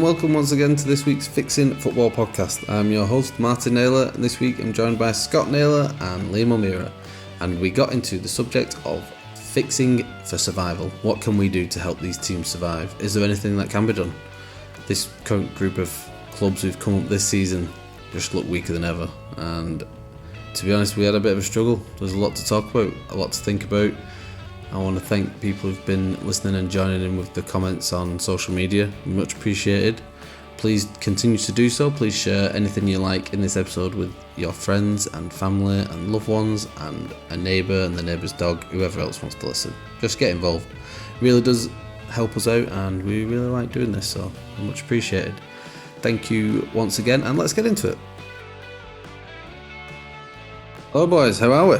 welcome once again to this week's Fixing Football podcast. I'm your host, Martin Naylor, and this week I'm joined by Scott Naylor and Liam O'Meara. And we got into the subject of fixing for survival. What can we do to help these teams survive? Is there anything that can be done? This current group of clubs who've come up this season just look weaker than ever. And to be honest, we had a bit of a struggle. There's a lot to talk about, a lot to think about. I want to thank people who've been listening and joining in with the comments on social media. Much appreciated. Please continue to do so. Please share anything you like in this episode with your friends and family and loved ones and a neighbour and the neighbour's dog, whoever else wants to listen. Just get involved. It really does help us out and we really like doing this, so much appreciated. Thank you once again and let's get into it. Hello boys, how are we?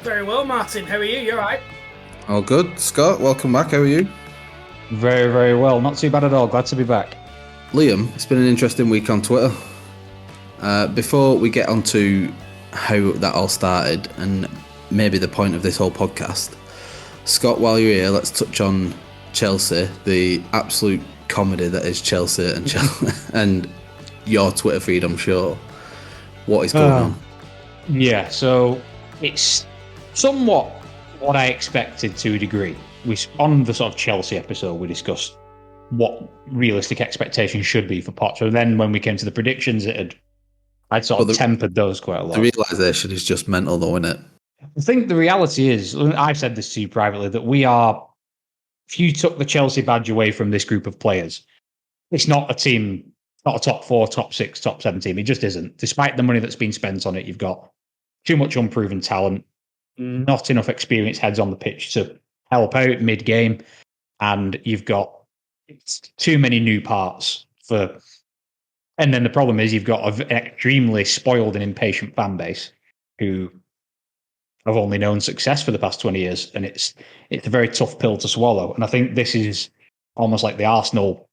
Very well, Martin. How are you? You alright? All good. Scott, welcome back. How are you? Very, very well. Not too bad at all. Glad to be back. Liam, it's been an interesting week on Twitter. Before we get on to how that all started and maybe the point of this whole podcast, Scott, while you're here, let's touch on Chelsea, the absolute comedy that is Chelsea and your Twitter feed, I'm sure. What is going on? Yeah, so it's somewhat what I expected to a degree. On the sort of Chelsea episode, we discussed what realistic expectations should be for Potter. And then when we came to the predictions, I'd sort of tempered those quite a lot. The realisation is just mental though, isn't it? I think the reality is, I've said this to you privately, that if you took the Chelsea badge away from this group of players, it's not a team, not a top 4, top 6, top 7 team. It just isn't. Despite the money that's been spent on it, you've got too much unproven talent, not enough experienced heads on the pitch to help out mid-game, and you've got too many new parts for. And then the problem is you've got an extremely spoiled and impatient fan base who have only known success for the past 20 years, and it's a very tough pill to swallow. And I think this is almost like the Arsenal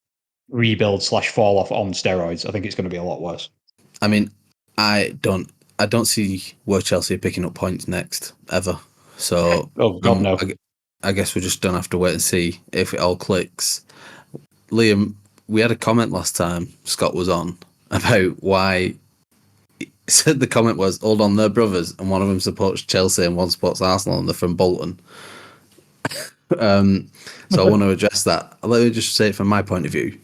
rebuild / fall off on steroids. I think it's going to be a lot worse. I mean, I don't see where Chelsea are picking up points next, ever. So, God, no. I guess we're just going to have to wait and see if it all clicks. Liam, we had a comment last time Scott was on about why. Said the comment was, hold on, they're brothers, and one of them supports Chelsea and one supports Arsenal, and they're from Bolton. So I want to address that. Let me just say it from my point of view.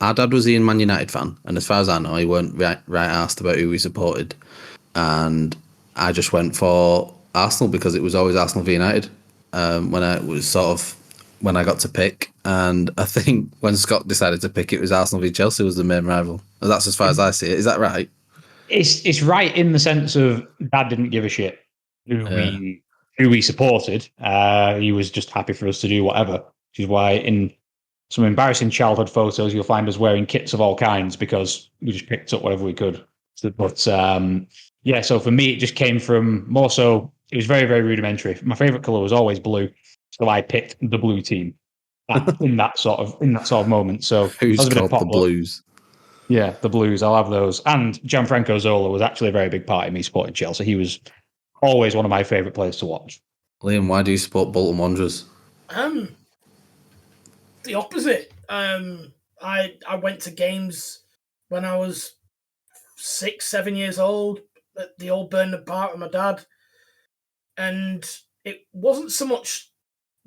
Our dad was a Man United fan, and as far as I know, he weren't right asked about who he supported. And I just went for Arsenal because it was always Arsenal v United when I got to pick. And I think when Scott decided to pick, it was Arsenal v Chelsea was the main rival. And that's as far as I see it. Is that right? It's right in the sense of Dad didn't give a shit who we supported. He was just happy for us to do whatever, which is why in some embarrassing childhood photos you'll find us wearing kits of all kinds because we just picked up whatever we could. But so for me it just came from more so it was very, very rudimentary. My favourite colour was always blue, so I picked the blue team in that sort of moment. So who's called the Blues? Yeah, the Blues. I'll have those. And Gianfranco Zola was actually a very big part of me supporting Chelsea. He was always one of my favourite players to watch. Liam, why do you support Bolton Wanderers? The opposite. I went to games when I was 6, 7 years old at the old Burnham Park with my dad. And it wasn't so much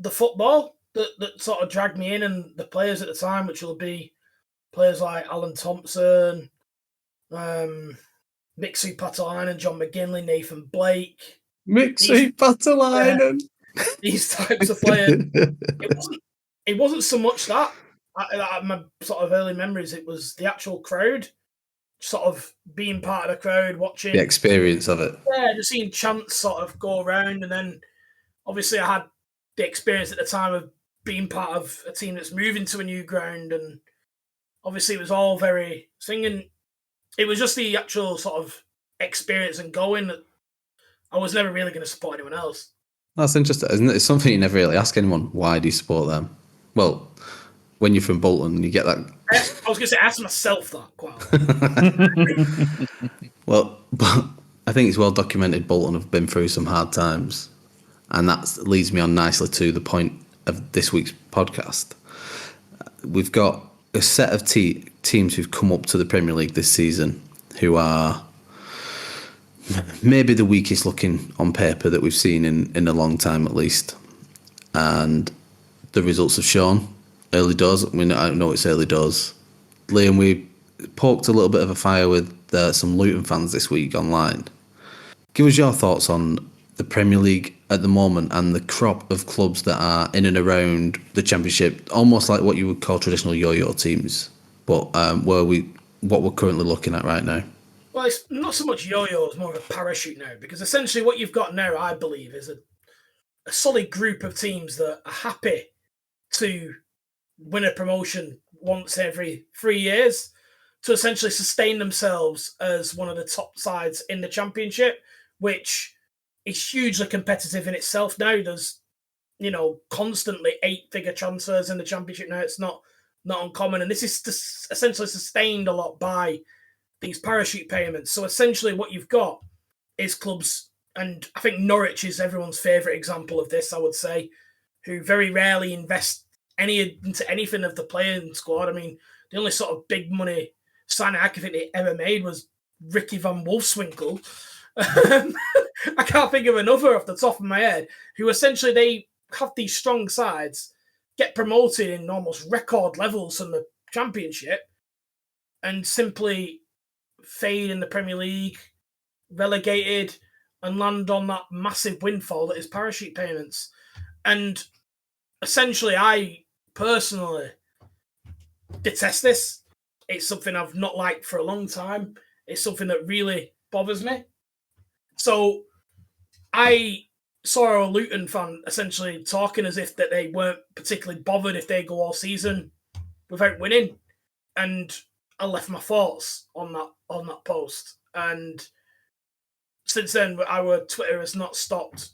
the football that sort of dragged me in and the players at the time, which will be players like Alan Thompson, Mixu Patalainen, John McGinley, Nathan Blake. Mixu Patalainen. These types of players. It wasn't so much that. My sort of early memories, it was the actual crowd, sort of being part of the crowd, watching. The experience of it. Yeah, just seeing chants sort of go around. And then obviously I had the experience at the time of being part of a team that's moving to a new ground, and obviously it was all very singing. It was just the actual sort of experience and going that I was never really going to support anyone else. That's interesting, isn't it? It's something you never really ask anyone. Why do you support them? Well, when you're from Bolton, you get that. I was going to say, ask myself that quite a lot. Well, but I think it's well documented Bolton have been through some hard times. And that leads me on nicely to the point of this week's podcast. We've got a set of teams who've come up to the Premier League this season who are maybe the weakest looking on paper that we've seen in a long time at least. And the results have shown early doors. I mean, I know it's early doors. Liam, we poked a little bit of a fire with some Luton fans this week online. Give us your thoughts on the Premier League at the moment and the crop of clubs that are in and around the Championship, almost like what you would call traditional yo-yo teams, but what we're currently looking at right now. Well, it's not so much yo-yo, it's more of a parachute now, because essentially what you've got now, I believe, is a solid group of teams that are happy to win a promotion once every 3 years to essentially sustain themselves as one of the top sides in the Championship, which is hugely competitive in itself now. There's, constantly 8-figure transfers in the Championship now. It's not uncommon. And this is essentially sustained a lot by these parachute payments. So essentially what you've got is clubs, and I think Norwich is everyone's favourite example of this, I would say, who very rarely invest into anything of the playing squad. I mean, the only sort of big money signing I can think they ever made was Ricky van Wolfswinkel. I can't think of another off the top of my head, who essentially they have these strong sides, get promoted in almost record levels from the Championship, and simply fade in the Premier League, relegated, and land on that massive windfall that is parachute payments. And essentially, I personally detest this. It's something I've not liked for a long time. It's something that really bothers me. So I saw a Luton fan essentially talking as if that they weren't particularly bothered if they go all season without winning. And I left my thoughts on that post. And since then, our Twitter has not stopped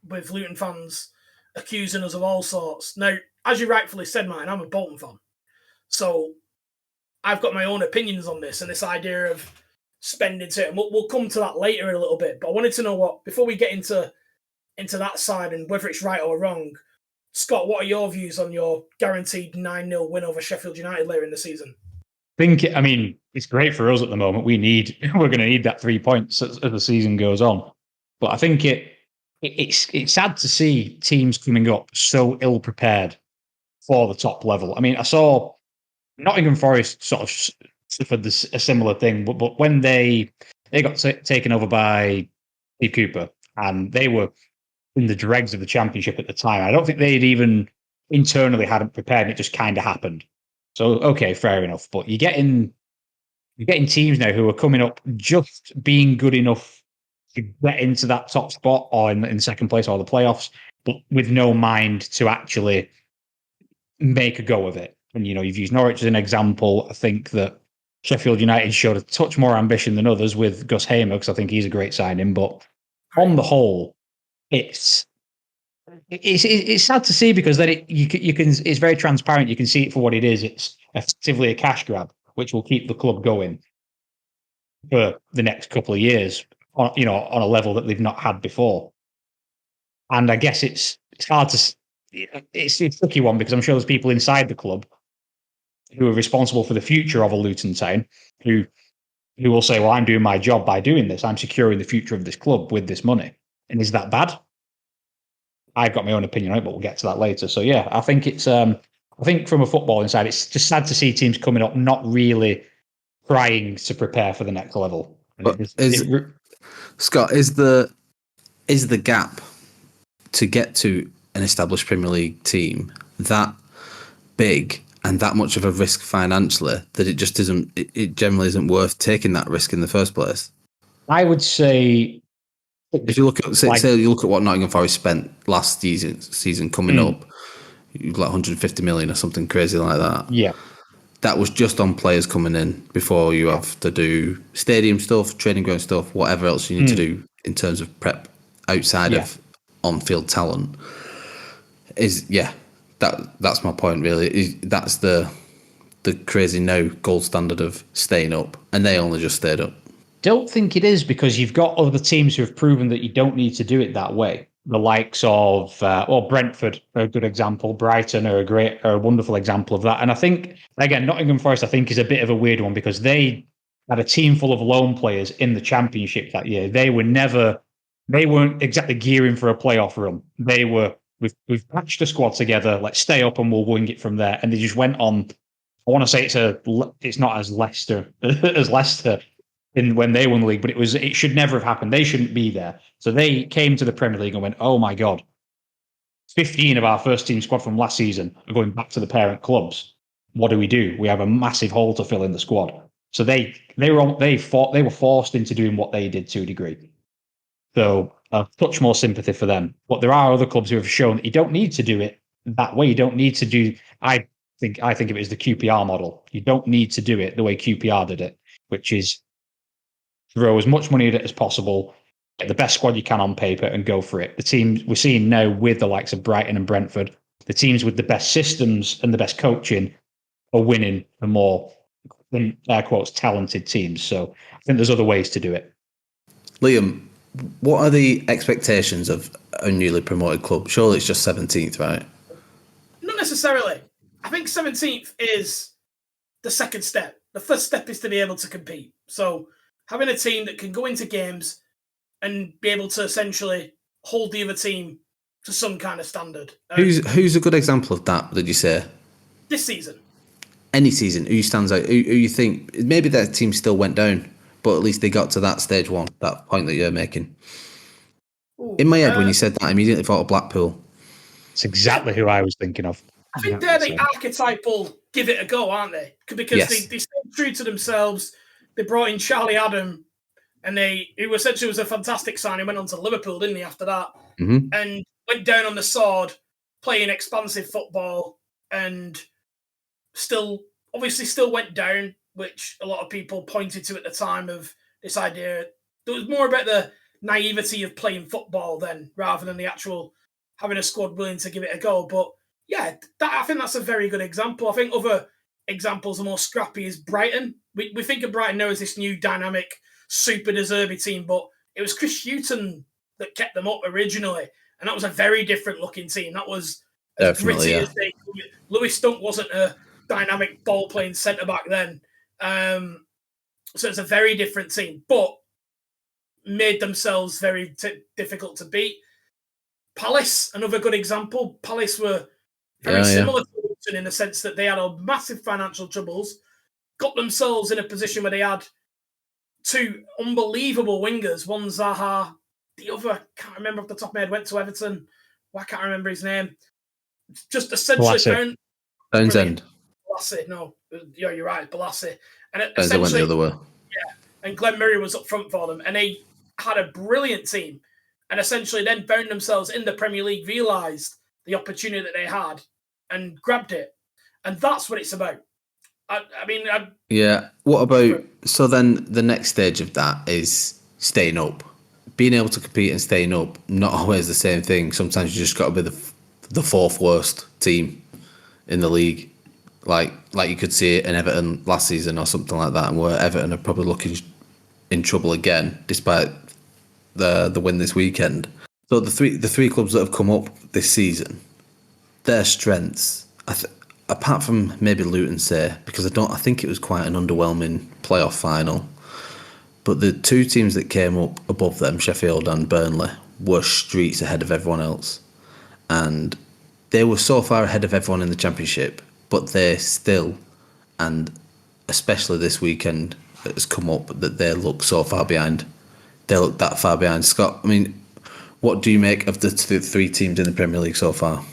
with Luton fans accusing us of all sorts. Now, as you rightfully said, Martin, I'm a Bolton fan. So I've got my own opinions on this and this idea of spending to it. And we'll come to that later in a little bit. But I wanted to know before we get into that side and whether it's right or wrong, Scott, what are your views on your guaranteed 9-0 win over Sheffield United later in the season? It's great for us at the moment. We're going to need that 3 points as the season goes on. But I think it's sad to see teams coming up so ill prepared for the top level. I mean, I saw Nottingham Forest sort of suffered a similar thing, but when they got taken over by Steve Cooper and they were in the dregs of the Championship at the time, I don't think they'd even internally hadn't prepared, and it just kind of happened. So, okay, fair enough. But you're getting teams now who are coming up just being good enough to get into that top spot or in second place or the playoffs, but with no mind to actually make a go of it. And, you've used Norwich as an example. I think that Sheffield United showed a touch more ambition than others with Gus Hamer, because I think he's a great signing. But on the whole, it's sad to see, because then it's very transparent. You can see it for what it is. It's effectively a cash grab, which will keep the club going for the next couple of years on a level that they've not had before. And I guess it's hard to. It's a tricky one, because I'm sure there's people inside the club who are responsible for the future of a Luton Town who will say, well, I'm doing my job by doing this. I'm securing the future of this club with this money. And is that bad? I've got my own opinion on it, but we'll get to that later. So yeah, I think it's I think from a footballing side, it's just sad to see teams coming up not really trying to prepare for the next level. But Scott, is the gap to get to an established Premier League team that big and that much of a risk financially that it just isn't? It generally isn't worth taking that risk in the first place. I would say, if you look at say you look at what Nottingham Forest spent last season coming up, like 150 million or something crazy like that. Yeah, that was just on players coming in before you have to do stadium stuff, training ground stuff, whatever else you need to do in terms of prep outside of on-field talent. That's my point really. That's the crazy now gold standard of staying up, and they only just stayed up. Don't think it is, because you've got other teams who have proven that you don't need to do it that way. the likes of Brentford are a good example. Brighton are a wonderful example of that. And I think, again, Nottingham Forest, I think, is a bit of a weird one because they had a team full of loan players in the Championship that year. They weren't exactly gearing for a playoff run. We've patched a squad together. Let's stay up and we'll wing it from there. And they just went on. I want to say it's not as Leicester as Leicester when they won the league, but it should never have happened. They shouldn't be there. So they came to the Premier League and went, oh my God, 15 of our first team squad from last season are going back to the parent clubs. What do? We have a massive hole to fill in the squad. So they were forced into doing what they did to a degree. So a touch more sympathy for them. But there are other clubs who have shown that you don't need to do it that way. You don't need to do. I think of it as the QPR model. You don't need to do it the way QPR did it, which is throw as much money at it as possible, get the best squad you can on paper, and go for it. The teams we're seeing now with the likes of Brighton and Brentford, the teams with the best systems and the best coaching are winning the more, in air quotes, talented teams. So I think there's other ways to do it. Liam, what are the expectations of a newly promoted club? Surely it's just 17th, right? Not necessarily. I think 17th is the second step. The first step is to be able to compete. So having a team that can go into games and be able to essentially hold the other team to some kind of standard. Who's a good example of that, did you say? This season. Any season, who stands out? Who you think, maybe that team still went down, but at least they got to that stage one, that point that you're making. Ooh, in my head, when you said that, I immediately thought of Blackpool. It's exactly who I was thinking of. I think they're the archetypal give it a go, aren't they? Because they stayed true to themselves. They brought in Charlie Adam, and who essentially was a fantastic signing. Went on to Liverpool, didn't he, after that? Mm-hmm. And went down on the sword, playing expansive football, and still went down, which a lot of people pointed to at the time of this idea. It was more about the naivety of playing football then, rather than the actual having a squad willing to give it a go. But yeah, I think that's a very good example. I think other examples are more scrappy is Brighton. We think of Brighton now as this new dynamic, super De Zerbi team, but it was Chris Hughton that kept them up originally, and that was a very different looking team. That was as gritty as they could. Lewis Dunk wasn't a dynamic ball playing centre back then, so it's a very different team, but made themselves very difficult to beat. Palace, another good example. Palace were very similar to Luton in the sense that they had a massive financial troubles, got themselves in a position where they had two unbelievable wingers. One Zaha, the other, can't remember off the top of my head, went to Everton. Why can't I remember his name? Just essentially found... Townsend. Balassi, no. Yeah, you're right, Balassi. And they went the other way. Yeah, and Glenn Murray was up front for them, and they had a brilliant team, and essentially then found themselves in the Premier League, realised the opportunity that they had, and grabbed it. And that's what it's about. What about, so then the next stage of that is staying up. Being able to compete and staying up, not always the same thing. Sometimes you just got to be the fourth worst team in the league. Like you could see it in Everton last season or something like that, and where Everton are probably looking in trouble again, despite the win this weekend. So the three clubs that have come up this season, their strengths, apart from maybe Luton, because I think it was quite an underwhelming playoff final. But the two teams that came up above them, Sheffield and Burnley, were streets ahead of everyone else, and they were so far ahead of everyone in the Championship. But they still, and especially this weekend, has come up that they look so far behind. They look that far behind. Scott, I mean, what do you make of the three teams in the Premier League so far?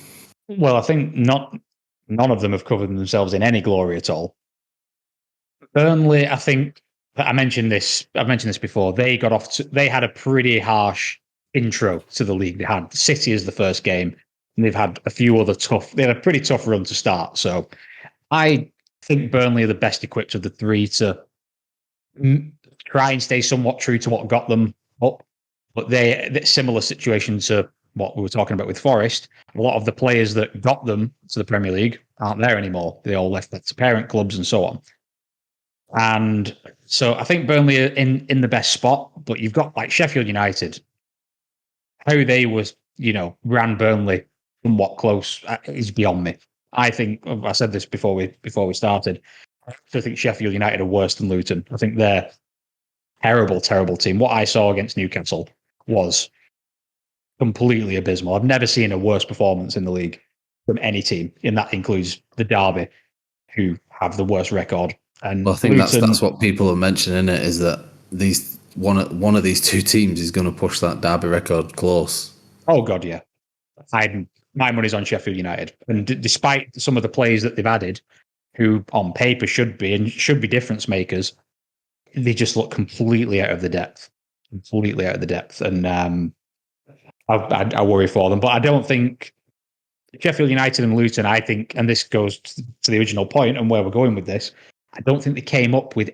Well, I think none of them have covered themselves in any glory at all. Burnley, I think, I've mentioned this before. They had a pretty harsh intro to the league. They had City as the first game, and they've had a few other they had a pretty tough run to start. So I think Burnley are the best equipped of the three to try and stay somewhat true to what got them up. But they're similar situation to what we were talking about with Forest. A lot of the players that got them to the Premier League aren't there anymore. They all left to parent clubs and so on. And so I think Burnley are in the best spot, but you've got like Sheffield United, how they were ran Burnley somewhat close is beyond me. I think I said this before we started. I think Sheffield United are worse than Luton. I think they're terrible, terrible team. What I saw against Newcastle was completely abysmal. I've never seen a worse performance in the league from any team, and that includes the Derby, who have the worst record. And well, I think Luton, that's what people are mentioning. It is that these one of these two teams is going to push that Derby record close. Oh God, yeah. My money's on Sheffield United, and despite some of the players that they've added, who on paper should be difference makers, they just look completely out of the depth. Completely out of the depth, and I worry for them. But I don't think Sheffield United and Luton, I think, and this goes to the original point and where we're going with this, I don't think they came up with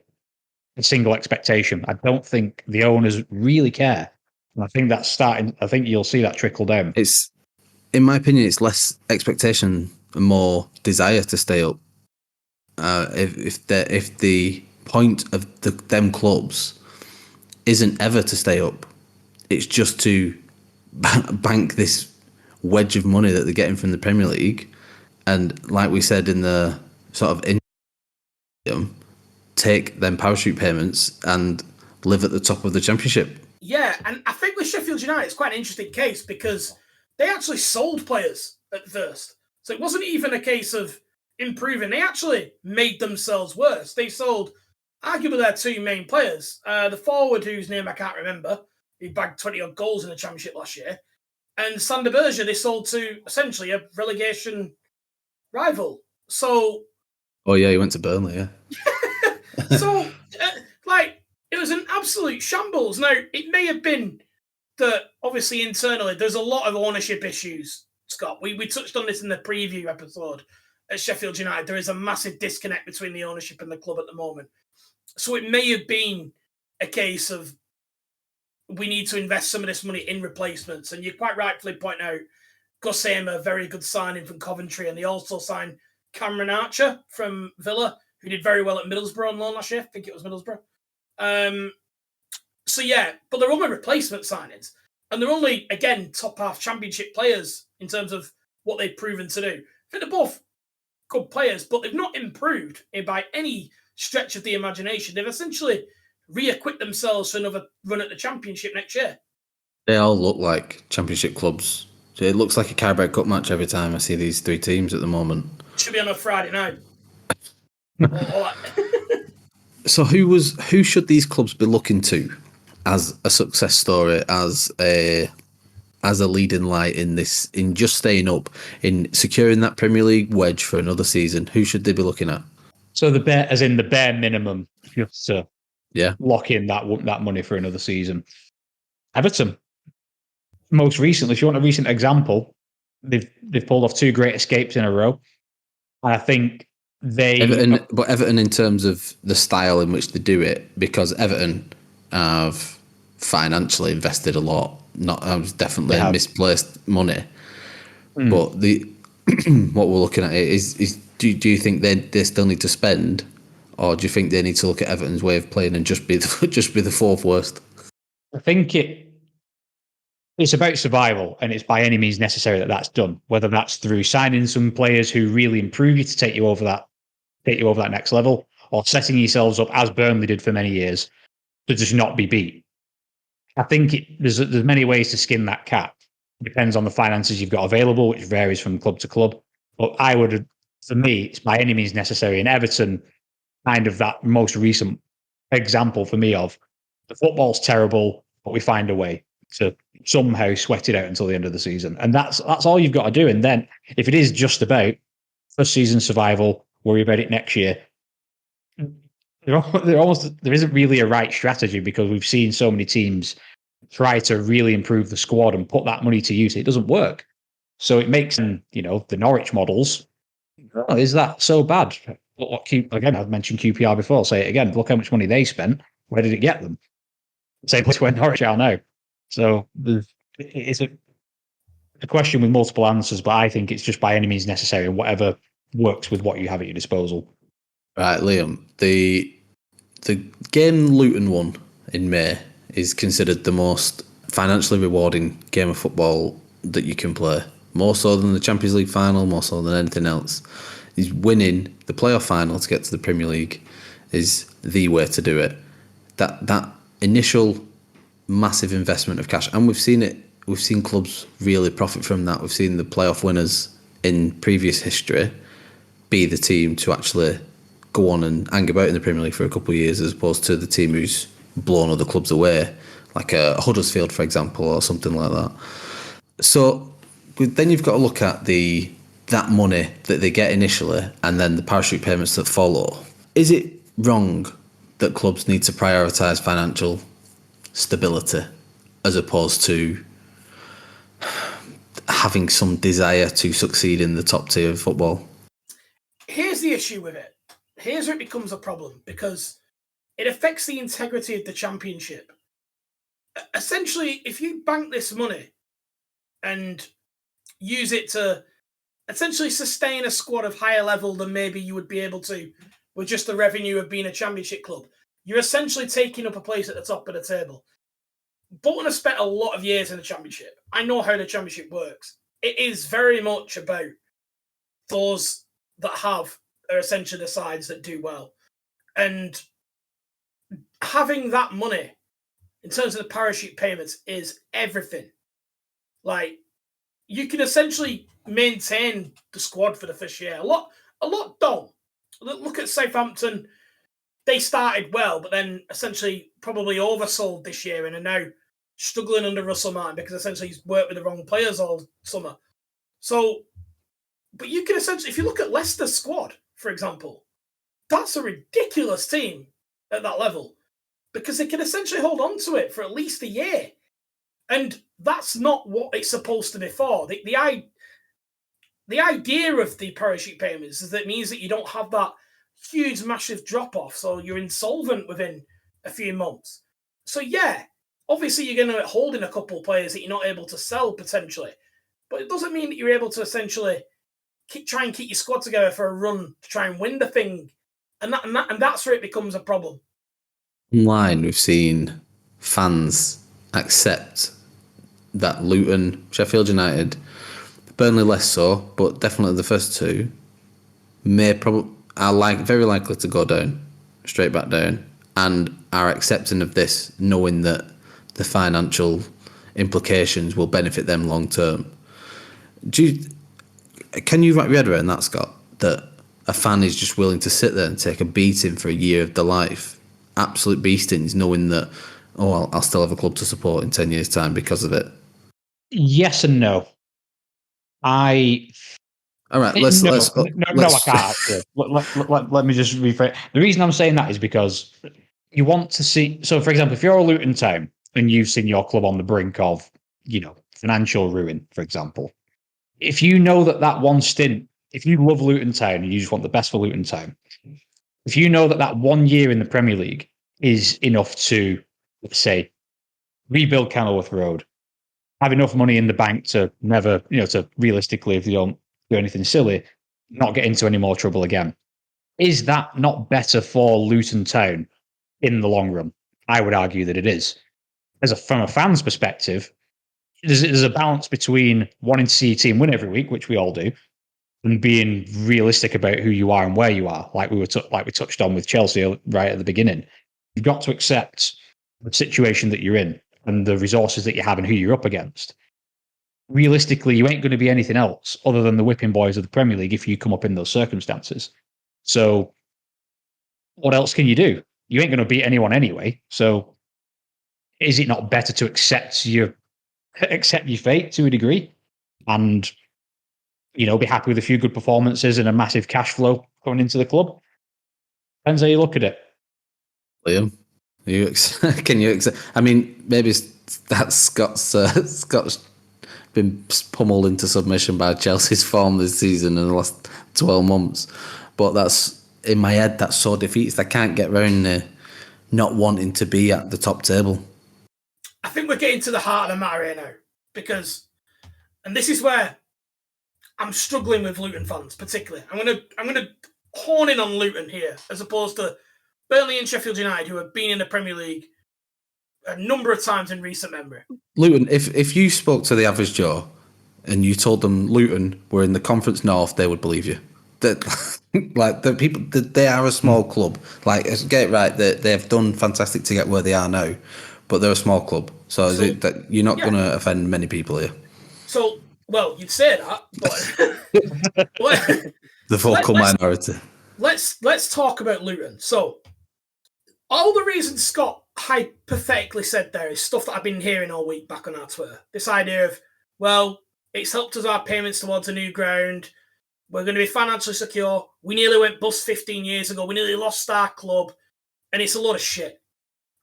a single expectation. I don't think the owners really care. And I think that's starting. I think you'll see that trickle down. It's, in my opinion, it's less expectation and more desire to stay up. If the point of them clubs isn't ever to stay up, it's just to bank this wedge of money that they're getting from the Premier League, and like we said in the sort of take them parachute payments and live at the top of the Championship. Yeah, and I think with Sheffield United, it's quite an interesting case because they actually sold players at first. So it wasn't even a case of improving. They actually made themselves worse. They sold arguably their two main players. The forward, whose name I can't remember, who bagged 20-odd goals in the Championship last year, and Sander Berge, they sold to essentially a relegation rival. So... Oh, yeah, he went to Burnley, yeah. So, it was an absolute shambles. Now, it may have been that, obviously, internally, there's a lot of ownership issues, Scott. We touched on this in the preview episode at Sheffield United. There is a massive disconnect between the ownership and the club at the moment. So it may have been a case of we need to invest some of this money in replacements. And you quite rightfully point out Gossama, a very good signing from Coventry, and they also signed Cameron Archer from Villa, who did very well at Middlesbrough on loan last year. I think it was Middlesbrough. So yeah, but they're only replacement signings. And they're only, again, top half Championship players in terms of what they've proven to do. I think they're both good players, but they've not improved by any stretch of the imagination. They've essentially re-equipped themselves for another run at the Championship next year. They all look like Championship clubs. It looks like a Carabao Cup match every time I see these three teams at the moment. Should be on a Friday night. So who should these clubs be looking to as a success story, as a leading light in just staying up, in securing that Premier League wedge for another season? Who should they be looking at? So the bare minimum, just to lock in that money for another season. Everton. Most recently, if you want a recent example, they've pulled off two great escapes in a row. And I think Everton in terms of the style in which they do it, because Everton have financially invested a lot. Definitely misplaced money. But what we're looking at is do you think they still need to spend, or do you think they need to look at Everton's way of playing and just be the fourth worst? I think it's about survival, and it's by any means necessary that that's done. Whether that's through signing some players who really improve you to take you over that next level, or setting yourselves up as Burnley did for many years to just not be beat. I think there's many ways to skin that cat. It depends on the finances you've got available, which varies from club to club. But for me, it's by any means necessary. And Everton, kind of that most recent example for me of the football's terrible, but we find a way to somehow sweat it out until the end of the season. And that's all you've got to do. And then if it is just about first season survival, worry about it next year, there isn't really a right strategy, because we've seen so many teams try to really improve the squad and put that money to use. It doesn't work. So it makes, the Norwich models, is that so bad? Again, I've mentioned QPR before, I'll say it again. Look how much money they spent. Where did it get them? Same place where Norwich are now. So it's a question with multiple answers, but I think it's just by any means necessary, and whatever works with what you have at your disposal. Right, Liam, the game Luton won in May is considered the most financially rewarding game of football that you can play, more so than the Champions League final, more so than anything else. Is winning the playoff final to get to the Premier League is the way to do it. That initial massive investment of cash, and we've seen clubs really profit from that. We've seen the playoff winners in previous history be the team to actually go on and hang about in the Premier League for a couple of years, as opposed to the team who's blown other clubs away, like a Huddersfield, for example, or something like that. So then you've got to look at that money that they get initially and then the parachute payments that follow. Is it wrong that clubs need to prioritise financial stability as opposed to having some desire to succeed in the top tier of football? Here's the issue with it. Here's where it becomes a problem, because it affects the integrity of the championship. Essentially, if you bank this money and use it to essentially sustain a squad of higher level than maybe you would be able to with just the revenue of being a championship club, you're essentially taking up a place at the top of the table. Bolton has spent a lot of years in the championship. I know how the championship works. It is very much about those that are essentially the sides that do well. And having that money in terms of the parachute payments is everything. Like, you can essentially maintain the squad for the first year. A lot don't. Look at Southampton. They started well, but then essentially probably oversold this year and are now struggling under Russell Martin because essentially he's worked with the wrong players all summer. So, but you can essentially, if you look at Leicester's squad, for example, that's a ridiculous team at that level because they can essentially hold on to it for at least a year. And that's not what it's supposed to be for. The idea of the parachute payments is that it means that you don't have that huge, massive drop-off, so you're insolvent within a few months. So yeah, obviously you're going to hold in a couple of players that you're not able to sell potentially, but it doesn't mean that you're able to essentially try and keep your squad together for a run to try and win the thing, and that's where it becomes a problem. Online, we've seen fans accept that Luton, Sheffield United, Burnley less so, but definitely the first two are very likely to go down, straight back down, and are accepting of this, knowing that the financial implications will benefit them long term. Can you wrap your head around that, Scott? That a fan is just willing to sit there and take a beating for a year of their life, absolute beatings, knowing that, I'll still have a club to support in 10 years' time because of it? Yes and no. All right, let's I can't actually. Let me just rephrase. The reason I'm saying that is because you want to see. So, for example, if you're a Luton Town and you've seen your club on the brink of, financial ruin, for example, if you know that one stint, if you love Luton Town and you just want the best for Luton Town, if you know that 1 year in the Premier League is enough to, let's say, rebuild Kenilworth Road, have enough money in the bank to never, to realistically, if you don't do anything silly, not get into any more trouble again. Is that not better for Luton Town in the long run? I would argue that it is. From a fan's perspective, there's a balance between wanting to see your team win every week, which we all do, and being realistic about who you are and where you are, like we touched on with Chelsea right at the beginning. You've got to accept the situation that you're in and the resources that you have and who you're up against. Realistically, you ain't going to be anything else other than the whipping boys of the Premier League if you come up in those circumstances. So what else can you do? You ain't going to beat anyone anyway. So is it not better to accept your fate to a degree and, be happy with a few good performances and a massive cash flow coming into the club? Depends how you look at it. Liam, can you accept? I mean, maybe that's Scott's been pummeled into submission by Chelsea's form this season in the last 12 months. But that's, in my head, that's so defeatist. I can't get around not wanting to be at the top table. I think we're getting to the heart of the matter here now, because, and this is where I'm struggling with Luton fans particularly. I'm gonna horn in on Luton here, as opposed to Burnley and Sheffield United, who have been in the Premier League a number of times in recent memory. Luton, if you spoke to the average Joe and you told them Luton were in the Conference North, they would believe you. That like the people, they are a small club. Like, get it right, they've done fantastic to get where they are now, but they're a small club. So is it that you're not going to offend many people here? So, well, you'd say that, but the vocal minority. Let's talk about Luton. So, all the reasons Scott hypothetically said there is stuff that I've been hearing all week back on our Twitter. This idea of, well, it's helped us our payments towards a new ground. We're going to be financially secure. We nearly went bust 15 years ago. We nearly lost our club. And it's a lot of shit,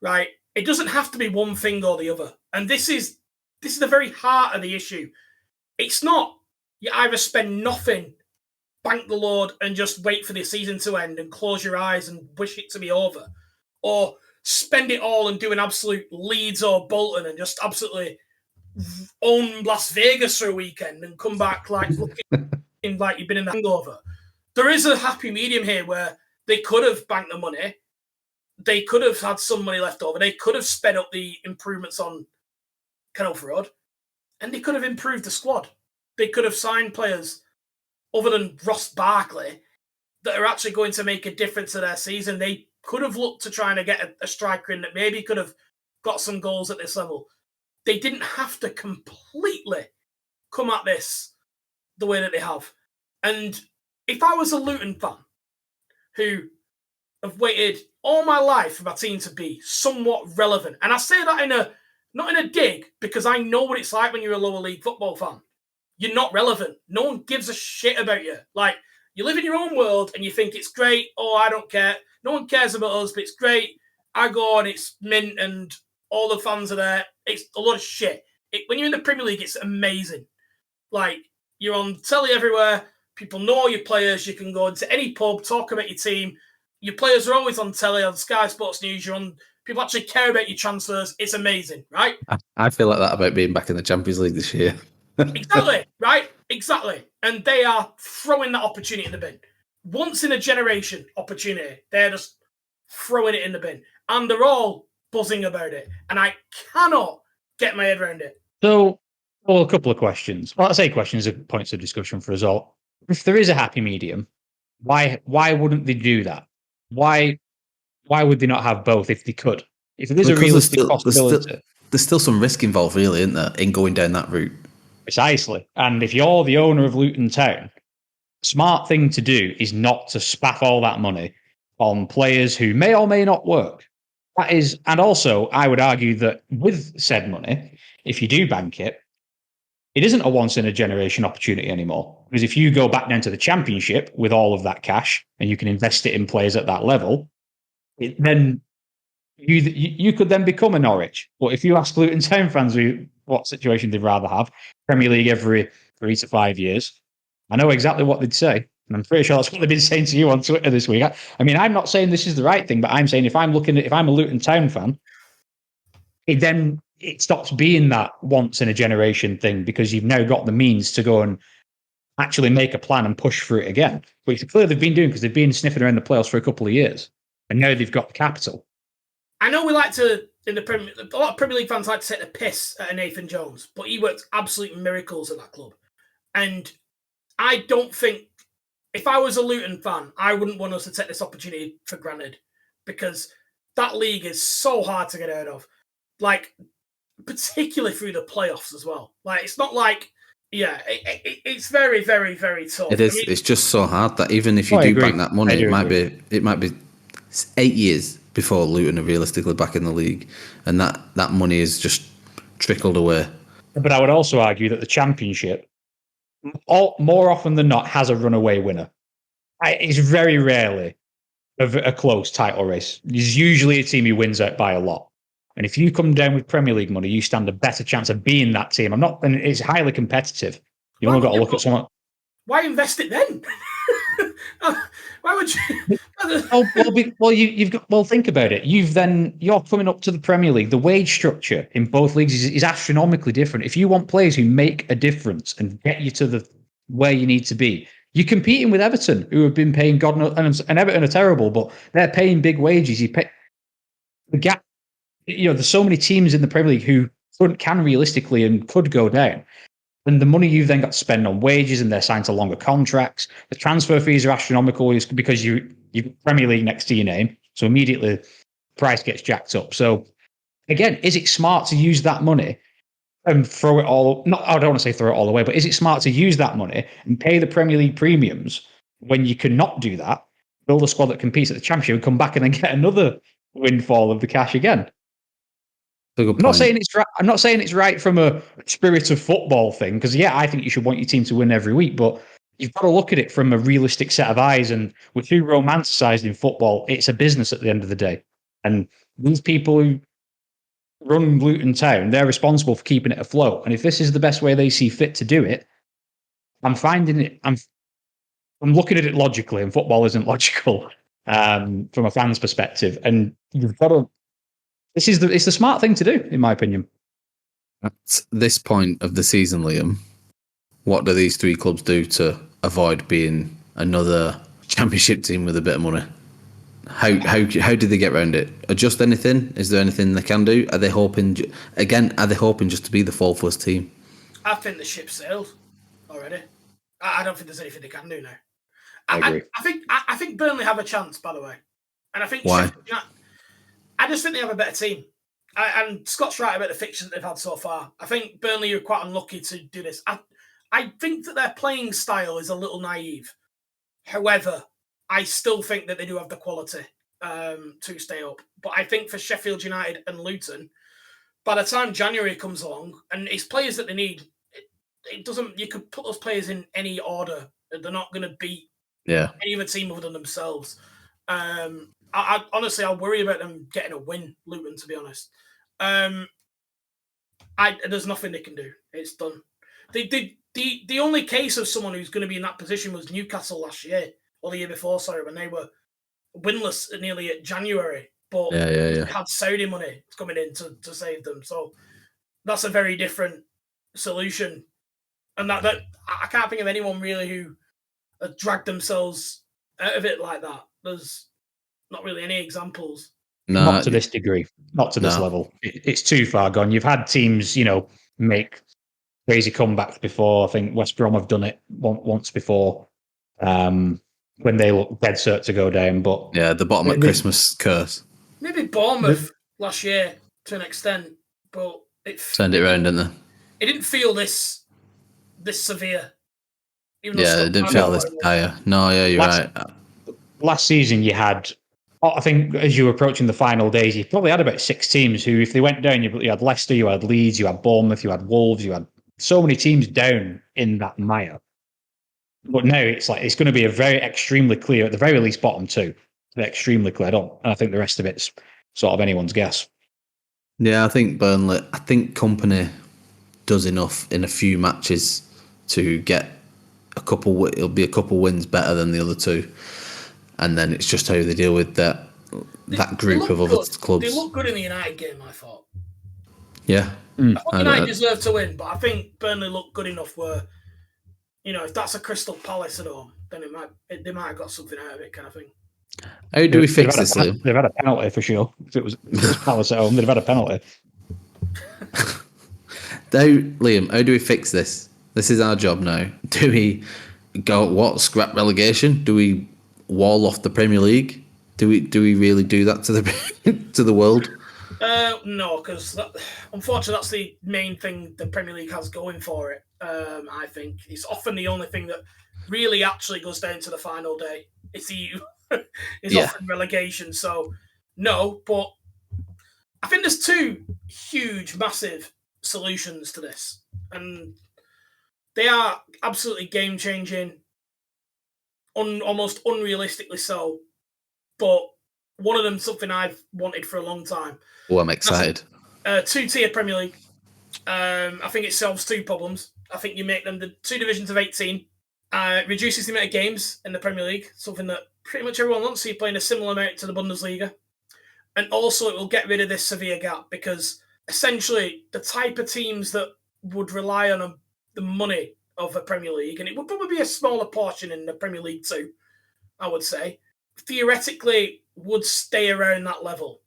right? It doesn't have to be one thing or the other. And this is the very heart of the issue. It's not you either spend nothing, bank the Lord, and just wait for the season to end and close your eyes and wish it to be over, or spend it all and do an absolute Leeds or Bolton and just absolutely own Las Vegas for a weekend and come back like looking like you've been in the hangover. There is a happy medium here where they could have banked the money. They could have had some money left over. They could have sped up the improvements on Kenilworth Road, and they could have improved the squad. They could have signed players other than Ross Barkley that are actually going to make a difference to their season. They could have looked to trying to get a striker in that maybe could have got some goals at this level. They didn't have to completely come at this the way that they have. And if I was a Luton fan who have waited all my life for my team to be somewhat relevant, and I say that not in a dig, because I know what it's like when you're a lower league football fan. You're not relevant. No one gives a shit about you. Like, you live in your own world and you think it's great. Oh, I don't care. No one cares about us, but it's great. I go and it's mint and all the fans are there. It's a lot of shit. When you're in the Premier League, it's amazing. Like, you're on telly everywhere. People know your players. You can go into any pub, talk about your team. Your players are always on telly, on Sky Sports News. People actually care about your transfers. It's amazing, right? I feel like that about being back in the Champions League this year. Exactly, right? Exactly. And they are throwing that opportunity in the bin. Once in a generation opportunity. They're just throwing it in the bin. And they're all buzzing about it. And I cannot get my head around it. So, a couple of questions. Well, I say questions are points of discussion for us all. If there is a happy medium, why wouldn't they do that? Why would they not have both if they could? If there's a realistic possibility. There's still some risk involved, really, isn't there, in going down that route? Precisely. And if you're the owner of Luton Town, smart thing to do is not to spaff all that money on players who may or may not work. That is, and also I would argue that with said money, if you do bank it, it isn't a once in a generation opportunity anymore. Because if you go back down to the Championship with all of that cash and you can invest it in players at that level, then you could then become a Norwich. But if you ask Luton Town fans what situation they'd rather have, Premier League every 3 to 5 years, I know exactly what they'd say. And I'm pretty sure that's what they've been saying to you on Twitter this week. I mean, I'm not saying this is the right thing, but I'm saying if I'm a Luton Town fan, it stops being that once in a generation thing because you've now got the means to go and actually make a plan and push for it again. Which clearly they've been doing because they've been sniffing around the playoffs for a couple of years. And now they've got the capital. I know we like to, a lot of Premier League fans like to take the piss at Nathan Jones, but he worked absolute miracles at that club. And I don't think, if I was a Luton fan, I wouldn't want us to take this opportunity for granted because that league is so hard to get out of. Like, particularly through the playoffs as well. Like, it's not like, it's very, very, very tough. It is. I mean, it's just so hard that even if you do bank that money, it might be 8 years before Luton are realistically back in the league, and that money is just trickled away. But I would also argue that the Championship, more often than not, has a runaway winner. It's very rarely a close title race. There's usually a team who wins out by a lot. And if you come down with Premier League money, you stand a better chance of being that team. And it's highly competitive. You only got to look at someone. Why invest it then? Why would you? Well, think about it. You're coming up to the Premier League. The wage structure in both leagues is astronomically different. If you want players who make a difference and get you to where you need to be, you're competing with Everton, who have been paying God knows, and Everton are terrible, but they're paying big wages. You pay the gap. There's so many teams in the Premier League who can realistically and could go down. And the money you've then got to spend on wages and they're signed to longer contracts. The transfer fees are astronomical because you've Premier League next to your name. So immediately price gets jacked up. So again, is it smart to use that money and throw it all? I don't want to say throw it all away, but is it smart to use that money and pay the Premier League premiums when you cannot do that, build a squad that competes at the Championship and come back and then get another windfall of the cash again? I'm not saying it's right. I'm not saying it's right from a spirit of football thing, because I think you should want your team to win every week, but you've got to look at it from a realistic set of eyes. And we're too romanticized in football. It's a business at the end of the day, and these people who run Luton Town, they're responsible for keeping it afloat. And if this is the best way they see fit to do it, I'm looking at it logically, and football isn't logical from a fan's perspective. And you've got to. It's the smart thing to do, in my opinion. At this point of the season, Liam, what do these three clubs do to avoid being another Championship team with a bit of money? How do they get around it? Adjust anything? Is there anything they can do? Are they hoping just to be the 4th team? I think the ship sailed already. I don't think there's anything they can do now. I agree. I think Burnley have a chance, by the way, and I think why? I just think they have a better team. And Scott's right about the fixtures that they've had so far. I think Burnley are quite unlucky to do this. I think that their playing style is a little naive. However, I still think that they do have the quality to stay up. But I think for Sheffield United and Luton, by the time January comes along, and it's players that they need, it doesn't. You could put those players in any order. They're not going to beat any other team other than themselves. I honestly, I worry about them getting a win, Luton, to be honest. There's nothing they can do. It's done. The only case of someone who's going to be in that position was Newcastle last year, or the year before, sorry, when they were winless nearly at January. But they had Saudi money coming in to save them. So that's a very different solution. And that I can't think of anyone really who dragged themselves out of it like that. There's not really any examples. No, not to this degree, not to this level. It's too far gone. You've had teams, make crazy comebacks before. I think West Brom have done it once before when they look dead cert to go down. But the bottom at Christmas curse. Maybe Bournemouth last year to an extent, but it turned it around, didn't they? It didn't feel this severe. It didn't feel this dire. No, you're right. Last season, you had, I think, as you were approaching the final days, you probably had about 6 teams who, if they went down, you had Leicester, you had Leeds, you had Bournemouth, you had Wolves, you had so many teams down in that mire. But now it's going to be a very extremely clear, at the very least, bottom 2. They're extremely clear. And I think the rest of it's sort of anyone's guess. Yeah, I think Company does enough in a few matches to get it'll be a couple wins better than the other 2. And then it's just how they deal with that group of other clubs. They look good in the United game, I thought. Yeah. I thought United deserved to win, but I think Burnley looked good enough where, if that's a Crystal Palace at home, then they might have got something out of it, kind of thing. How do we fix this, Liam? They've had a penalty for sure. If it was Palace at home, they'd have had a penalty. Liam, how do we fix this? This is our job now. Do we scrap relegation? Do we wall off the Premier League? Do we really do that to the world? No, because unfortunately that's the main thing the Premier League has going for it. I think it's often the only thing that really actually goes down to the final day. It's often relegation. So no, but I think there's 2 huge, massive solutions to this, and they are absolutely game changing. Almost unrealistically so, but one of them something I've wanted for a long time. Oh, I'm excited. 2-tier Premier League. I think it solves 2 problems. I think you make them the 2 divisions of 18. It reduces the amount of games in the Premier League, something that pretty much everyone wants. So you're playing a similar amount to the Bundesliga. And also it will get rid of this severe gap, because essentially the type of teams that would rely on the money of the Premier League, and it would probably be a smaller portion in the Premier League too, I would say, theoretically would stay around that level.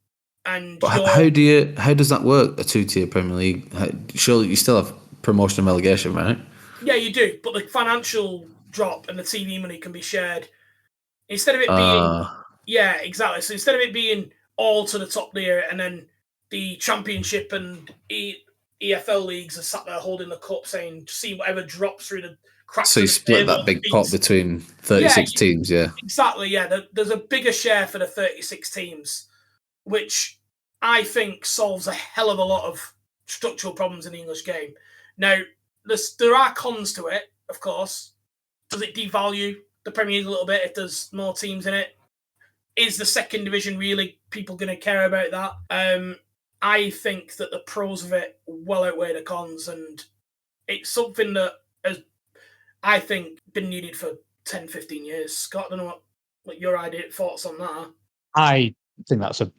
And how does that work? A 2-tier Premier League? Surely you still have promotion and relegation, right? Yeah, you do, but the financial drop and the TV money can be shared. Instead of it being... Yeah, exactly. So instead of it being all to the top tier and then the Championship and EFL leagues are sat there holding the cup saying, see whatever drops through the cracks So of you the split table that big pot between 36 teams, yeah. Exactly, yeah. There's a bigger share for the 36 teams, which I think solves a hell of a lot of structural problems in the English game. Now, there are cons to it, of course. Does it devalue the Premier League a little bit if there's more teams in it? Is the second division really people going to care about that? I think that the pros of it well outweigh the cons, and it's something that has, I think, been needed for 10, 15 years. Scott, I don't know what your thoughts on that are. I think that's a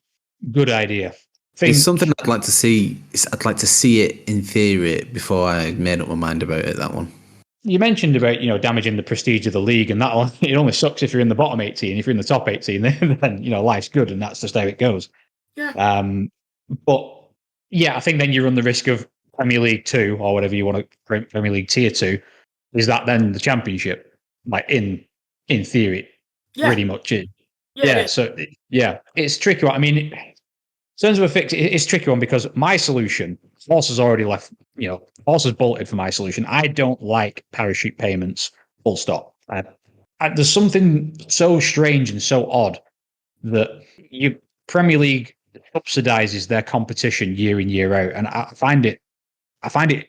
good idea. It's something I'd like to see. I'd like to see it in theory before I made up my mind about it, that one. You mentioned about, damaging the prestige of the league, and that it only sucks if you're in the bottom 18. If you're in the top 18, then life's good, and that's just how it goes. Yeah. But yeah, I think then you run the risk of Premier League 2 or whatever you want to, Premier League Tier 2. Is that then the Championship? Like in theory, pretty much is. Yeah. So it's tricky. I mean, in terms of a fix, it's a tricky one because my solution, Force has already left, Force has bolted for my solution. I don't like parachute payments, full stop. There's something so strange and so odd that your Premier League subsidizes their competition year in, year out. And I find it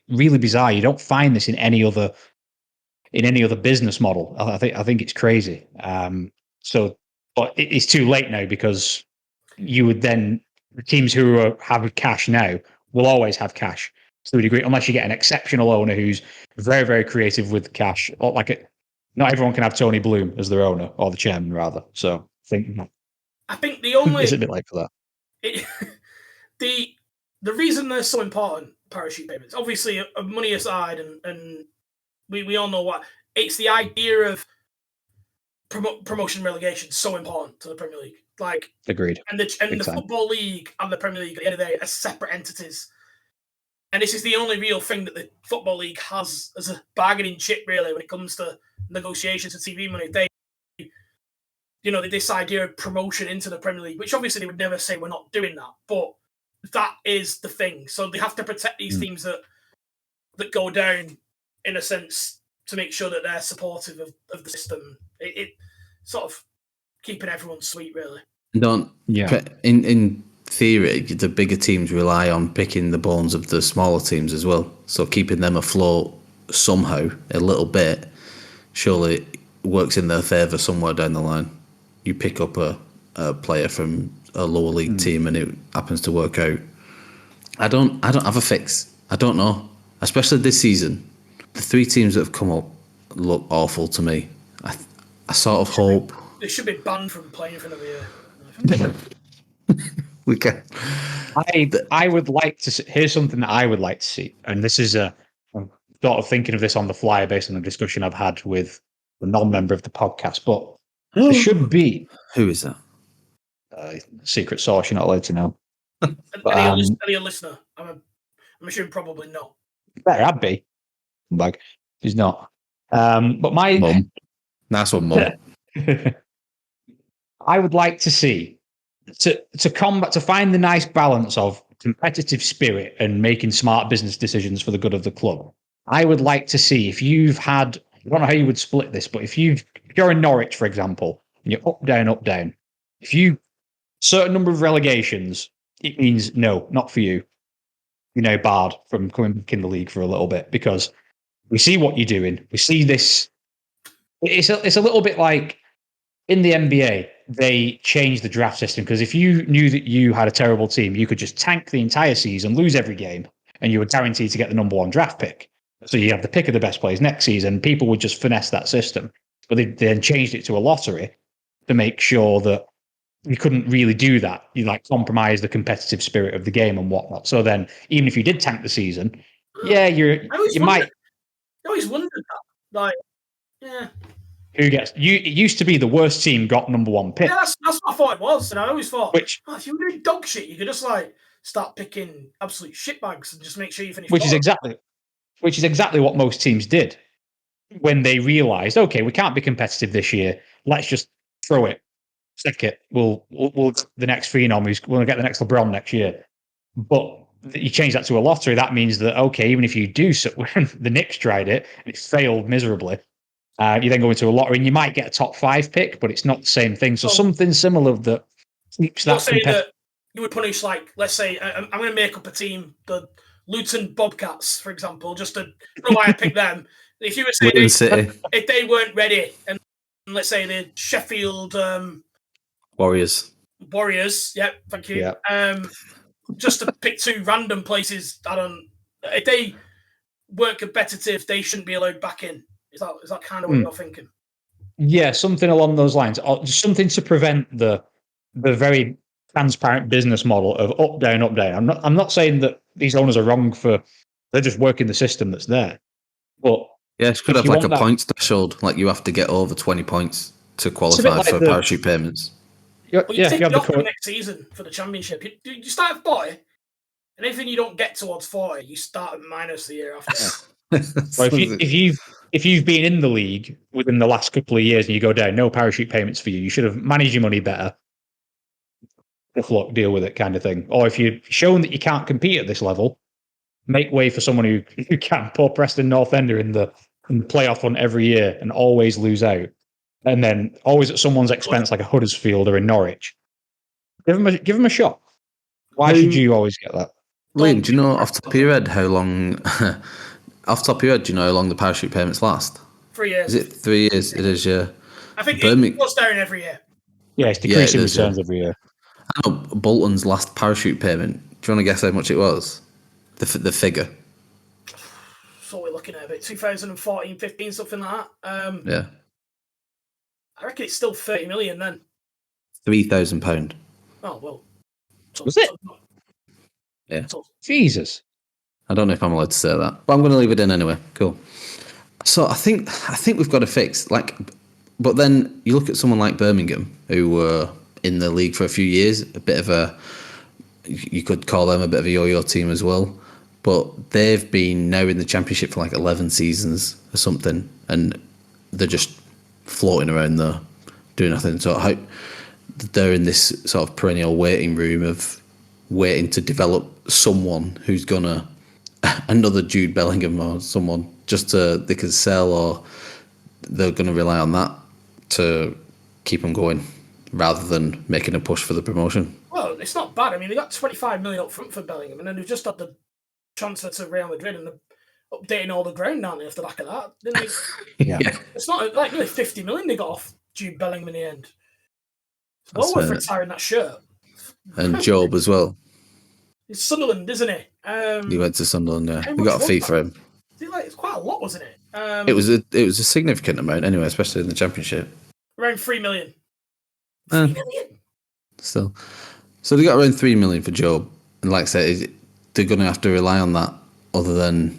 really bizarre. You don't find this in any other business model. I think it's crazy. But it's too late now because you would then, the teams who have cash now will always have cash to a degree, unless you get an exceptional owner who's very, very creative with cash. Or not everyone can have Tony Bloom as their owner, or the chairman rather. So I think the only it's a bit late for that. The reason they're so important, parachute payments, obviously money aside, and we all know what it's the idea of promotion relegation so important to the Premier League. Agreed. And the Football League and the Premier League at the end of the day are separate entities. And this is the only real thing that the Football League has as a bargaining chip, really, when it comes to negotiations and TV money. This idea of promotion into the Premier League, which obviously they would never say we're not doing that, but that is the thing. So they have to protect these teams that go down, in a sense, to make sure that they're supportive of the system. It sort of keeping everyone sweet, really. In theory, the bigger teams rely on picking the bones of the smaller teams as well. So keeping them afloat somehow, a little bit, surely works in their favour somewhere down the line. You pick up a player from a lower league team and it happens to work out. I don't have a fix. I don't know. Especially this season, the three teams that have come up look awful to me. I sort of hope they should be banned from playing for another year. We can. I would like to see, here's something that I would like to see, and this is I'm sort of thinking of this on the fly based on the discussion I've had with a non-member of the podcast, but there should be. Who is that? Secret source you're not allowed to know. Any listener? I'm assuming probably not. Better I'd be. He's not. But my mum. Nice one, mum. I would like to see to find the nice balance of competitive spirit and making smart business decisions for the good of the club. I would like to see if you've had, I don't know how you would split this, but if you're in Norwich, for example, and you're up, down, if you certain number of relegations, it means no, not for you. You're now barred from coming back in the league for a little bit because we see what you're doing. We see this. It's a little bit like in the NBA, they changed the draft system because if you knew that you had a terrible team, you could just tank the entire season, lose every game, and you were guaranteed to get the number one draft pick. So you have the pick of the best players next season. People would just finesse that system. But they then changed it to a lottery to make sure that you couldn't really do that. You compromise the competitive spirit of the game and whatnot. So then, even if you did tank the season, you might. I always wondered that. Who gets you? It used to be the worst team got number one pick. Yeah, that's what I thought it was, and I always thought, if you were doing dog shit, you could just start picking absolute shitbags and just make sure you finish. Which is exactly which is exactly what most teams did when they realised, okay, we can't be competitive this year. Let's just throw it, stick it. We'll get the next phenom. We'll get the next LeBron next year. But you change that to a lottery. That means that, okay, even if you do, so when the Knicks tried it and it failed miserably, you then go into a lottery and you might get a top 5 pick, but it's not the same thing. So something similar that keeps that competitive. You would punish, like, let's say, I'm going to make up a team, the Luton Bobcats, for example, just to know why I picked them. If you were saying if they weren't ready, and let's say the Sheffield Warriors, yeah, thank you. Yeah. Just to pick 2 random places, if they weren't competitive, they shouldn't be allowed back in. Is that kind of what you're thinking? Yeah, something along those lines, or something to prevent the very transparent business model of up down, up down. I'm not saying that these owners are wrong they're just working the system that's there. But yeah, it could have like a point threshold, like you have to get over 20 points to qualify for parachute payments. You take it off for next season for the championship. You start at 40, and anything you don't get towards 40, you start at minus the year after. Well, if you've been in the league within the last couple of years and you go down, no parachute payments for you. You should have managed your money better. Deal with it, kind of thing. Or if you've shown that you can't compete at this level, make way for someone who can. Poor Preston North Ender in the playoff hunt every year and always lose out, and then always at someone's expense, like a Huddersfield or in Norwich. Give them a shot. Why should you always get that? Liam, do you know off the top of your head how long? Off the top of your head, do you know how long the parachute payments last? 3 years. Is it 3 years? It is, yeah. I think it goes down every year. Yeah, it's decreasing returns every year. I know Bolton's last parachute payment. Do you want to guess how much it was? The figure. So we're looking at about 2014, 15, something like that. Yeah. I reckon it's still 30 million then. £3,000. Oh, well. Was it? Yeah. Jesus. I don't know if I'm allowed to say that, but I'm going to leave it in anyway. Cool. So I think we've got to fix, but then you look at someone like Birmingham, who were in the league for a few years, you could call them a bit of a yo-yo team as well, but they've been now in the championship for 11 seasons or something, and they're just floating around there doing nothing. So they're in this sort of perennial waiting room of waiting to develop someone who's gonna another Jude Bellingham or someone they can sell, or they're going to rely on that to keep them going rather than making a push for the promotion. Well, it's not bad. I mean, they got 25 million up front for Bellingham, and then they've just had the transfer to Real Madrid and they're updating all the ground down there off the back of that. Didn't they? Yeah. It's not like nearly 50 million they got off Jude Bellingham in the end. It's well worth retiring that shirt. And Job as well. It's Sunderland, isn't he? He went to Sunderland, yeah. We got a fee for him. It's quite a lot, wasn't it? It was a significant amount anyway, especially in the Championship. Around 3 million. 3 million? Still. So they got around 3 million for Job. And like I said, they're going to have to rely on that other than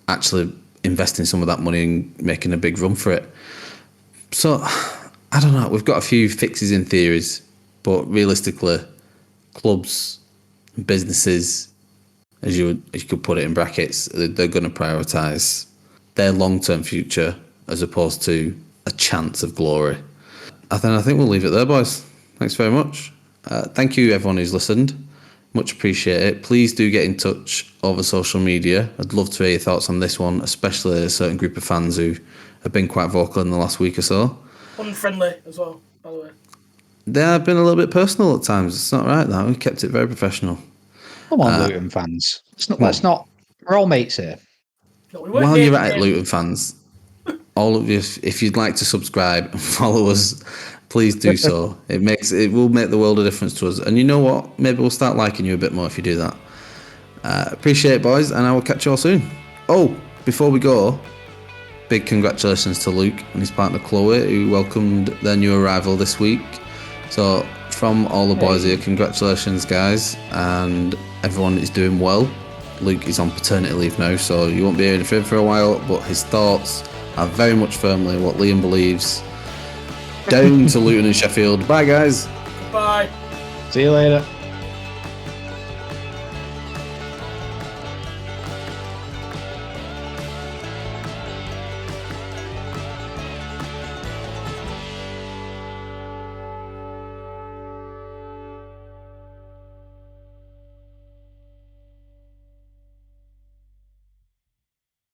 actually investing some of that money and making a big run for it. So, I don't know. We've got a few fixes in theories, but realistically, clubs, businesses, as you could put it in brackets, they're going to prioritise their long-term future as opposed to a chance of glory. I think we'll leave it there, boys. Thanks very much. Thank you, everyone who's listened. Much appreciate it. Please do get in touch over social media. I'd love to hear your thoughts on this one, especially a certain group of fans who have been quite vocal in the last week or so. Unfriendly as well, by the way. They have been a little bit personal at times. It's not right, that. We kept it very professional. Come on, Luton fans. Let's not. We're all mates here. No, while you're at it, Luton fans, all of you, if you'd like to subscribe and follow us, please do so. It will make the world a difference to us. And you know what? Maybe we'll start liking you a bit more if you do that. Appreciate it, boys, and I will catch you all soon. Oh, before we go, big congratulations to Luke and his partner Chloe, who welcomed their new arrival this week. So from all the boys here, congratulations, guys, and everyone is doing well. Luke is on paternity leave now, so you won't be hearing from him for a while, but his thoughts are very much firmly what Liam believes. Down to Luton and Sheffield. Bye, guys. Bye. See you later.